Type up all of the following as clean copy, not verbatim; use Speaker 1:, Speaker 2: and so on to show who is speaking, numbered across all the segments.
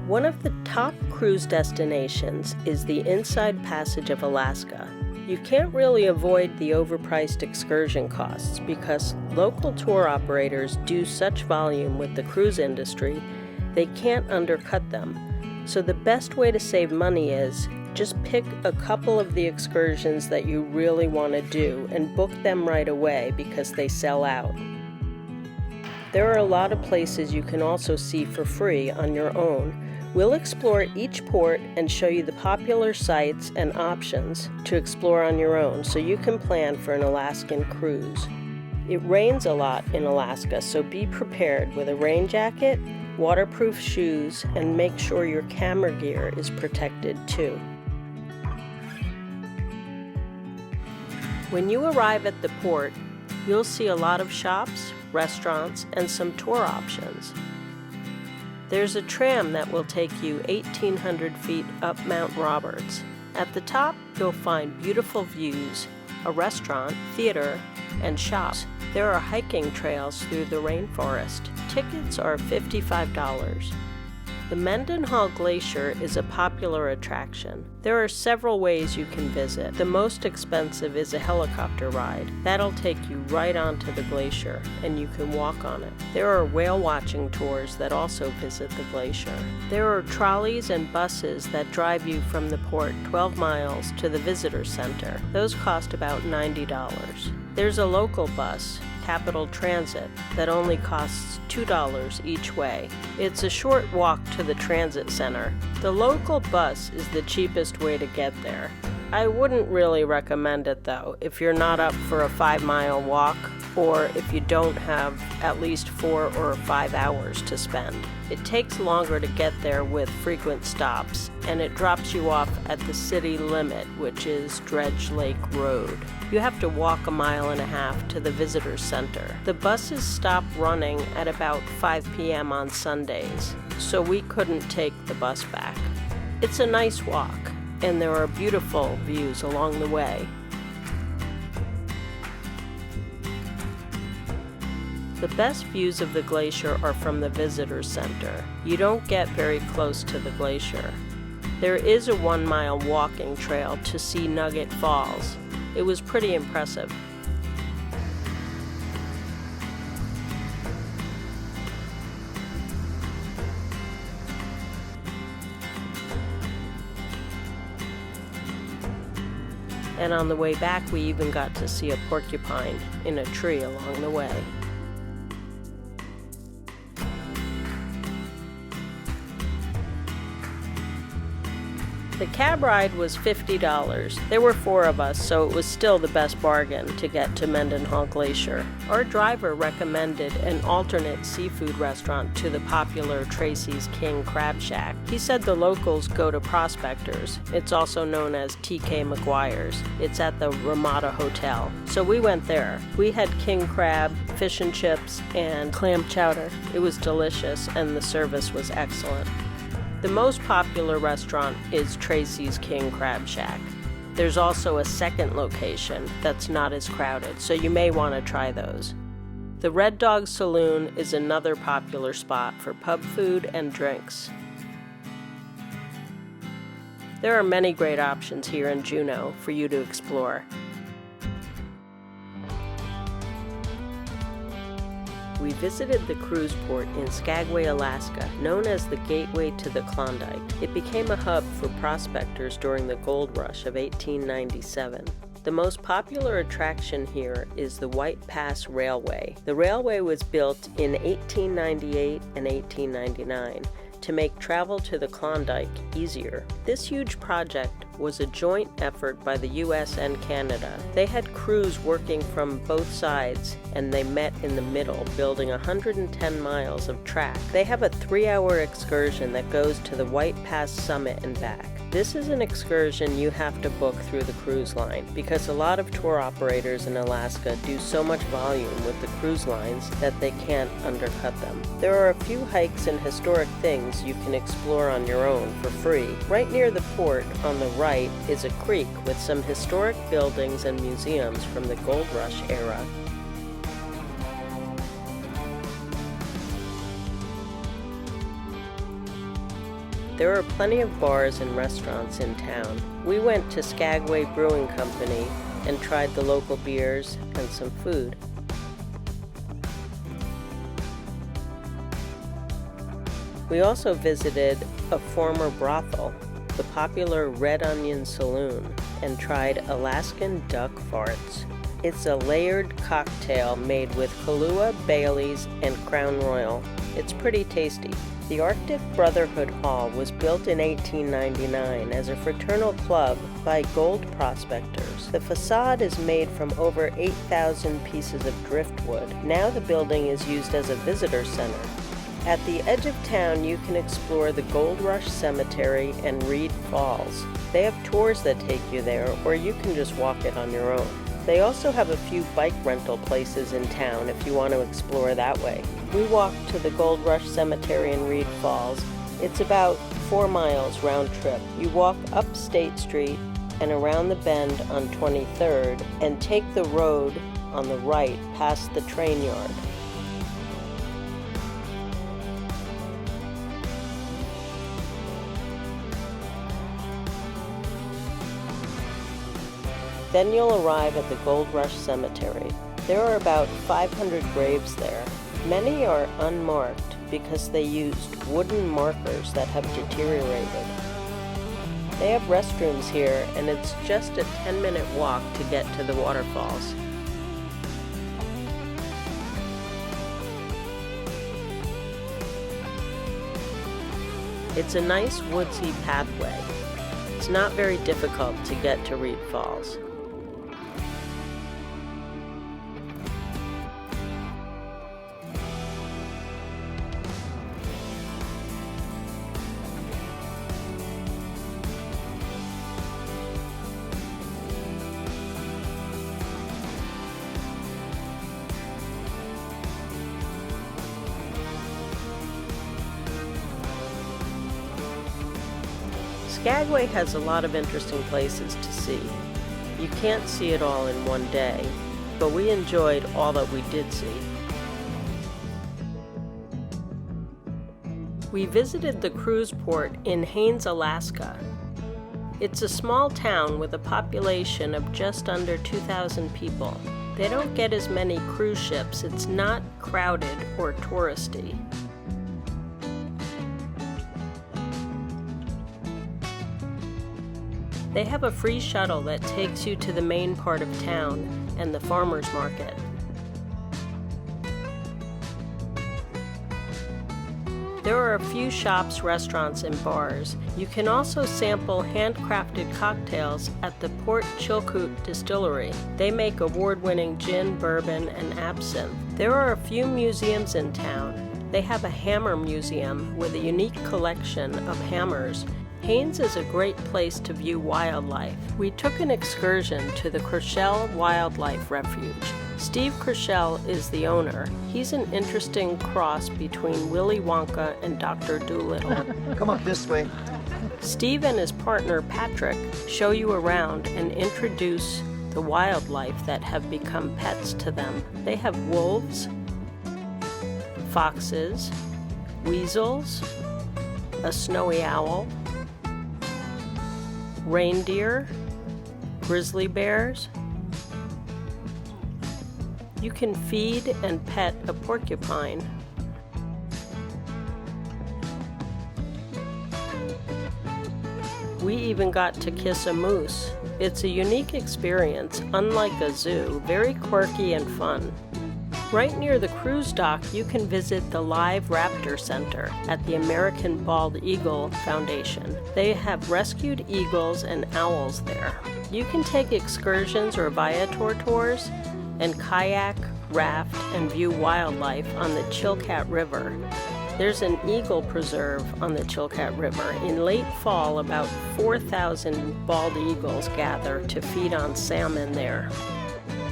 Speaker 1: One of the top cruise destinations is the Inside Passage of Alaska. You can't really avoid the overpriced excursion costs because local tour operators do such volume with the cruise industry, they can't undercut them. So the best way to save money is just pick a couple of the excursions that you really want to do and book them right away because they sell out. There are a lot of places you can also see for free on your own. We'll explore each port and show you the popular sites and options to explore on your own so you can plan for an Alaskan cruise. It rains a lot in Alaska, so be prepared with a rain jacket, waterproof shoes, and make sure your camera gear is protected too. When you arrive at the port, you'll see a lot of shops, restaurants, and some tour options. There's a tram that will take you 1,800 feet up Mount Roberts. At the top, you'll find beautiful views, a restaurant, theater, and shops. There are hiking trails through the rainforest. Tickets are $55. The Mendenhall Glacier is a popular attraction. There are several ways you can visit. The most expensive is a helicopter ride. That'll take you right onto the glacier, and you can walk on it. There are whale watching tours that also visit the glacier. There are trolleys and buses that drive you from the port 12 miles to the visitor center. Those cost about $90. There's a local bus, Capital Transit, that only costs $2 each way. It's a short walk to the transit center. The local bus is the cheapest way to get there. I wouldn't really recommend it though if you're not up for a 5-mile walk or if you don't have at least 4 or 5 hours to spend. It takes longer to get there with frequent stops, and it drops you off at the city limit, which is Dredge Lake Road. You have to walk 1.5 miles to the visitor center. The buses stop running at about 5 p.m. on Sundays, so we couldn't take the bus back. It's a nice walk, and there are beautiful views along the way. The best views of the glacier are from the visitor center. You don't get very close to the glacier. There is a 1-mile walking trail to see Nugget Falls. It was pretty impressive. And on the way back, we even got to see a porcupine in a tree along the way. The cab ride was $50. There were 4 of us, so it was still the best bargain to get to Mendenhall Glacier. Our driver recommended an alternate seafood restaurant to the popular Tracy's King Crab Shack. He said the locals go to Prospectors. It's also known as TK McGuire's. It's at the Ramada Hotel. So we went there. We had king crab, fish and chips, and clam chowder. It was delicious, and the service was excellent. The most popular restaurant is Tracy's King Crab Shack. There's also a second location that's not as crowded, so you may want to try those. The Red Dog Saloon is another popular spot for pub food and drinks. There are many great options here in Juneau for you to explore. We visited the cruise port in Skagway, Alaska, known as the Gateway to the Klondike. It became a hub for prospectors during the gold rush of 1897. The most popular attraction here is the White Pass Railway. The railway was built in 1898 and 1899 to make travel to the Klondike easier. This huge project was a joint effort by the US and Canada. They had crews working from both sides, and they met in the middle, building 110 miles of track. They have a 3-hour excursion that goes to the White Pass summit and back. This is an excursion you have to book through the cruise line because a lot of tour operators in Alaska do so much volume with the cruise lines that they can't undercut them. There are a few hikes and historic things you can explore on your own for free. Right near the port on the right is a creek with some historic buildings and museums from the gold rush era. There are plenty of bars and restaurants in town. We went to Skagway Brewing Company and tried the local beers and some food. We also visited a former brothel, the popular Red Onion Saloon, and tried Alaskan duck farts. It's a layered cocktail made with Kahlua, Bailey's, and Crown Royal. It's pretty tasty. The Arctic Brotherhood Hall was built in 1899 as a fraternal club by gold prospectors. The facade is made from over 8,000 pieces of driftwood. Now the building is used as a visitor center. At the edge of town, you can explore the Gold Rush Cemetery and Reed Falls. They have tours that take you there, or you can just walk it on your own. They also have a few bike rental places in town if you want to explore that way. We walked to the Gold Rush Cemetery in Reed Falls. It's about 4 miles round trip. You walk up State Street and around the bend on 23rd and take the road on the right past the train yard. Then you'll arrive at the Gold Rush Cemetery. There are about 500 graves there. Many are unmarked because they used wooden markers that have deteriorated. They have restrooms here, and it's just a 10-minute walk to get to the waterfalls. It's a nice woodsy pathway. It's not very difficult to get to Reed Falls. Skagway has a lot of interesting places to see. You can't see it all in one day, but we enjoyed all that we did see. We visited the cruise port in Haines, Alaska. It's a small town with a population of just under 2,000 people. They don't get as many cruise ships. It's not crowded or touristy. They have a free shuttle that takes you to the main part of town and the farmers market. There are a few shops, restaurants, and bars. You can also sample handcrafted cocktails at the Port Chilkoot Distillery. They make award-winning gin, bourbon, and absinthe. There are a few museums in town. They have a hammer museum with a unique collection of hammers. Haines is a great place to view wildlife. We took an excursion to the Kershell Wildlife Refuge. Steve Kershell is the owner. He's an interesting cross between Willy Wonka and Dr. Dolittle.
Speaker 2: Come up this way.
Speaker 1: Steve and his partner Patrick show you around and introduce the wildlife that have become pets to them. They have wolves, foxes, weasels, a snowy owl, reindeer, grizzly bears. You can feed and pet a porcupine. We even got to kiss a moose. It's a unique experience, unlike a zoo, very quirky and fun. Right near the cruise dock, you can visit the Live Raptor Center at the American Bald Eagle Foundation. They have rescued eagles and owls there. You can take excursions or Viator tours and kayak, raft, and view wildlife on the Chilkat River. There's an eagle preserve on the Chilkat River. In late fall, about 4,000 bald eagles gather to feed on salmon there.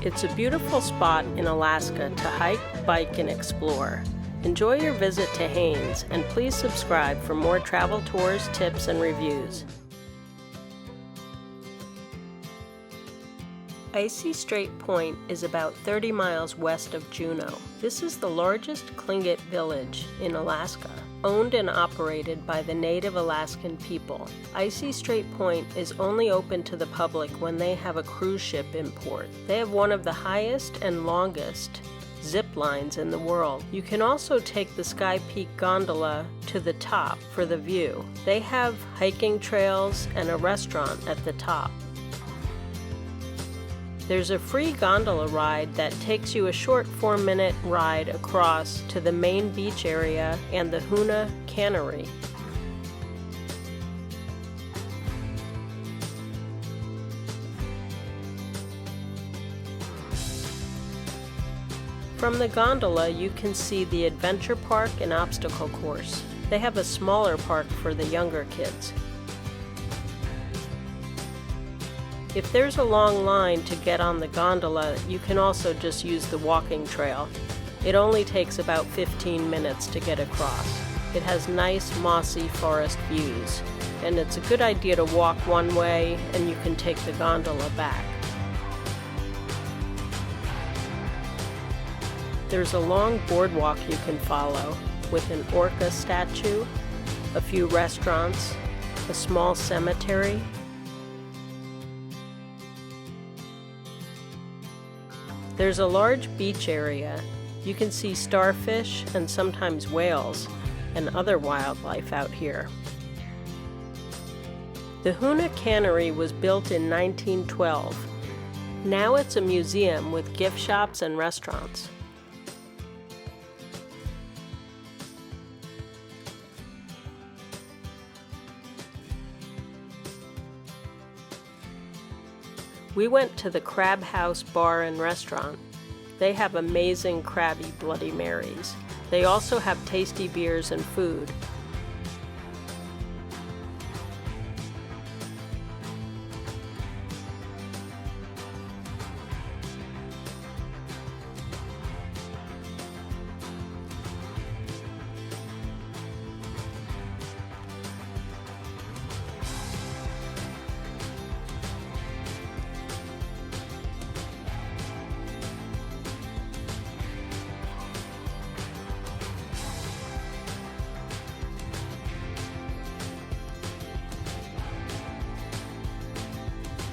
Speaker 1: It's a beautiful spot in Alaska to hike, bike, and explore. Enjoy your visit to Haines, and please subscribe for more travel tours, tips, and reviews. Icy Strait Point is about 30 miles west of Juneau. This is the largest Tlingit village in Alaska. owned and operated by the native Alaskan people. Icy Strait Point is only open to the public when they have a cruise ship in port. They have one of the highest and longest zip lines in the world. You can also take the Sky Peak gondola to the top for the view. They have hiking trails and a restaurant at the top. There's a free gondola ride that takes you a short 4-minute ride across to the main beach area and the Hoonah Cannery. From the gondola, you can see the adventure park and obstacle course. They have a smaller park for the younger kids. If there's a long line to get on the gondola, you can also just use the walking trail. It only takes about 15 minutes to get across. It has nice mossy forest views, and it's a good idea to walk one way and you can take the gondola back. There's a long boardwalk you can follow with an orca statue, a few restaurants, a small cemetery. There's a large beach area. You can see starfish and sometimes whales and other wildlife out here. The Hoonah Cannery was built in 1912. Now it's a museum with gift shops and restaurants. We went to the Crab House Bar and Restaurant. They have amazing crabby Bloody Marys. They also have tasty beers and food.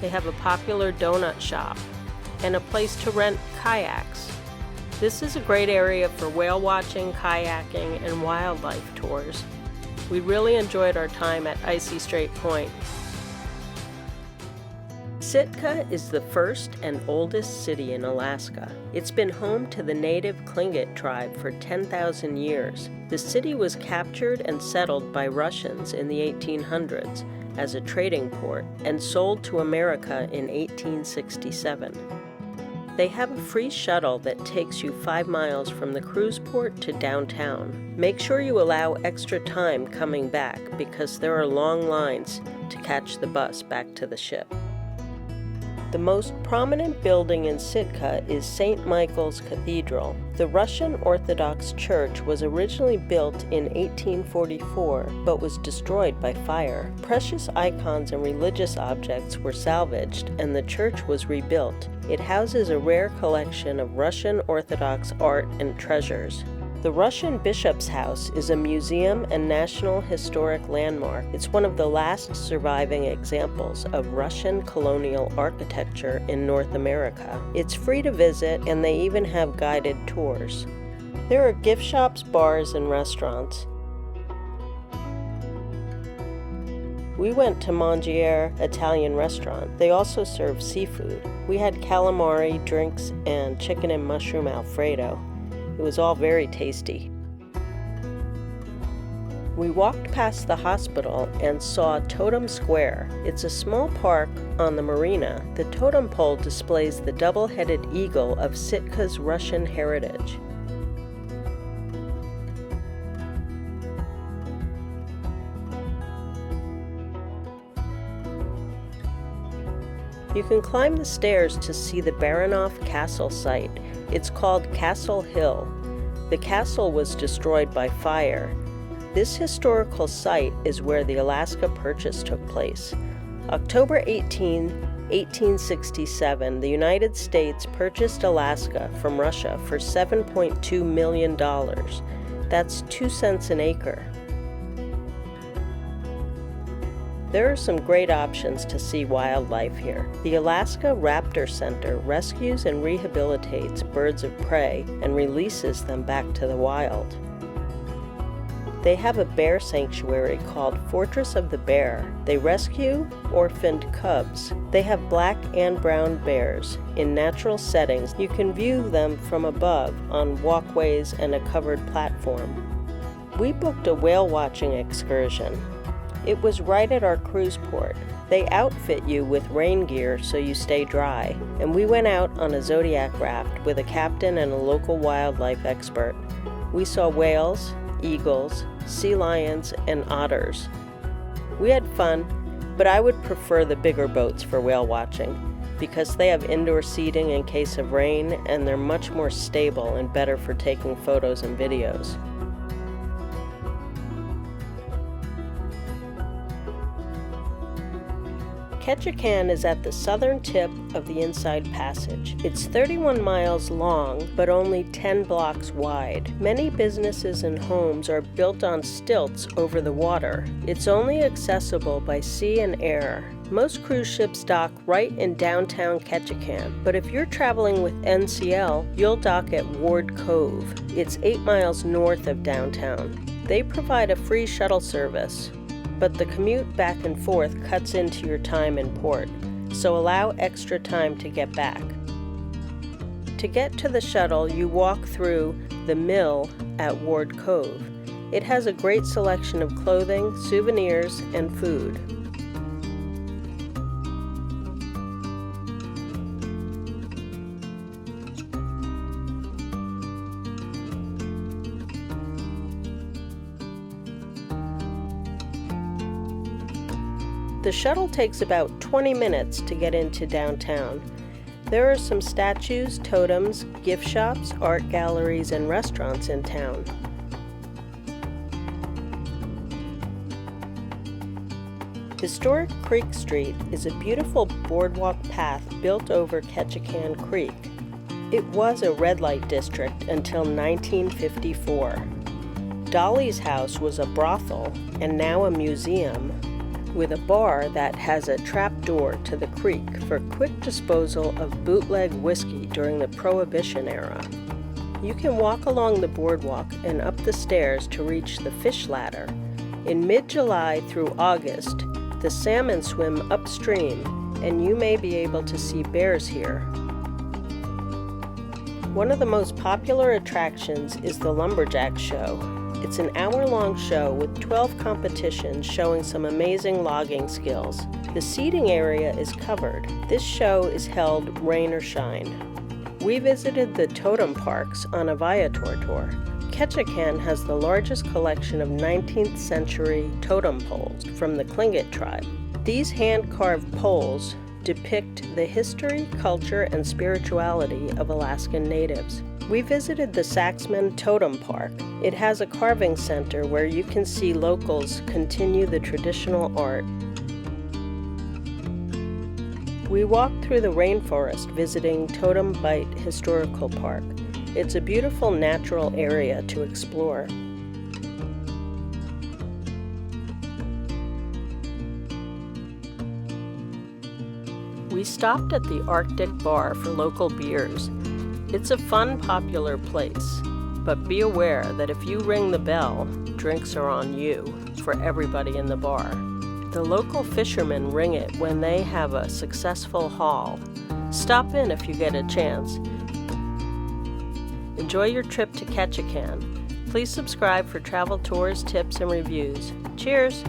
Speaker 1: They have a popular donut shop and a place to rent kayaks. This is a great area for whale watching, kayaking, and wildlife tours. We really enjoyed our time at Icy Strait Point. Sitka is the first and oldest city in Alaska. It's been home to the native Tlingit tribe for 10,000 years. The city was captured and settled by Russians in the 1800s as a trading port and sold to America in 1867. They have a free shuttle that takes you 5 miles from the cruise port to downtown. Make sure you allow extra time coming back because there are long lines to catch the bus back to the ship. The most prominent building in Sitka is St. Michael's Cathedral. The Russian Orthodox Church was originally built in 1844, but was destroyed by fire. Precious icons and religious objects were salvaged, and the church was rebuilt. It houses a rare collection of Russian Orthodox art and treasures. The Russian Bishop's House is a museum and National Historic Landmark. It's one of the last surviving examples of Russian colonial architecture in North America. It's free to visit, and they even have guided tours. There are gift shops, bars, and restaurants. We went to Mangiare Italian restaurant. They also serve seafood. We had calamari, drinks, and chicken and mushroom Alfredo. It was all very tasty. We walked past the hospital and saw Totem Square. It's a small park on the marina. The totem pole displays the double-headed eagle of Sitka's Russian heritage. You can climb the stairs to see the Baranof Castle site. It's called Castle Hill. The castle was destroyed by fire. This historical site is where the Alaska Purchase took place. October 18, 1867, the United States purchased Alaska from Russia for $7.2 million. That's 2 cents an acre. There are some great options to see wildlife here. The Alaska Raptor Center rescues and rehabilitates birds of prey and releases them back to the wild. They have a bear sanctuary called Fortress of the Bear. They rescue orphaned cubs. They have black and brown bears in natural settings. You can view them from above on walkways and a covered platform. We booked a whale watching excursion. It was right at our cruise port. They outfit you with rain gear so you stay dry, and we went out on a Zodiac raft with a captain and a local wildlife expert. We saw whales, eagles, sea lions, and otters. We had fun, but I would prefer the bigger boats for whale watching because they have indoor seating in case of rain and they're much more stable and better for taking photos and videos. Ketchikan is at the southern tip of the Inside Passage. It's 31 miles long, but only 10 blocks wide. Many businesses and homes are built on stilts over the water. It's only accessible by sea and air. Most cruise ships dock right in downtown Ketchikan, but if you're traveling with NCL, you'll dock at Ward Cove. It's 8 miles north of downtown. They provide a free shuttle service, but the commute back and forth cuts into your time in port, so allow extra time to get back. To get to the shuttle, you walk through the mill at Ward Cove. It has a great selection of clothing, souvenirs, and food. The shuttle takes about 20 minutes to get into downtown. There are some statues, totems, gift shops, art galleries, and restaurants in town. Historic Creek Street is a beautiful boardwalk path built over Ketchikan Creek. It was a red light district until 1954. Dolly's house was a brothel and now a museum, with a bar that has a trap door to the creek for quick disposal of bootleg whiskey during the Prohibition era. You can walk along the boardwalk and up the stairs to reach the fish ladder. In mid-July through August, the salmon swim upstream, and you may be able to see bears here. One of the most popular attractions is the Lumberjack Show. It's an hour-long show with 12 competitions showing some amazing logging skills. The seating area is covered. This show is held rain or shine. We visited the totem parks on a Viator tour. Ketchikan has the largest collection of 19th century totem poles from the Tlingit tribe. These hand-carved poles depict the history, culture, and spirituality of Alaskan natives. We visited the Saxman Totem Park. It has a carving center where you can see locals continue the traditional art. We walked through the rainforest visiting Totem Bight Historical Park. It's a beautiful natural area to explore. We stopped at the Arctic Bar for local beers. It's a fun, popular place, but be aware that if you ring the bell, drinks are on you for everybody in the bar. The local fishermen ring it when they have a successful haul. Stop in if you get a chance. Enjoy your trip to Ketchikan. Please subscribe for travel tours, tips, and reviews. Cheers!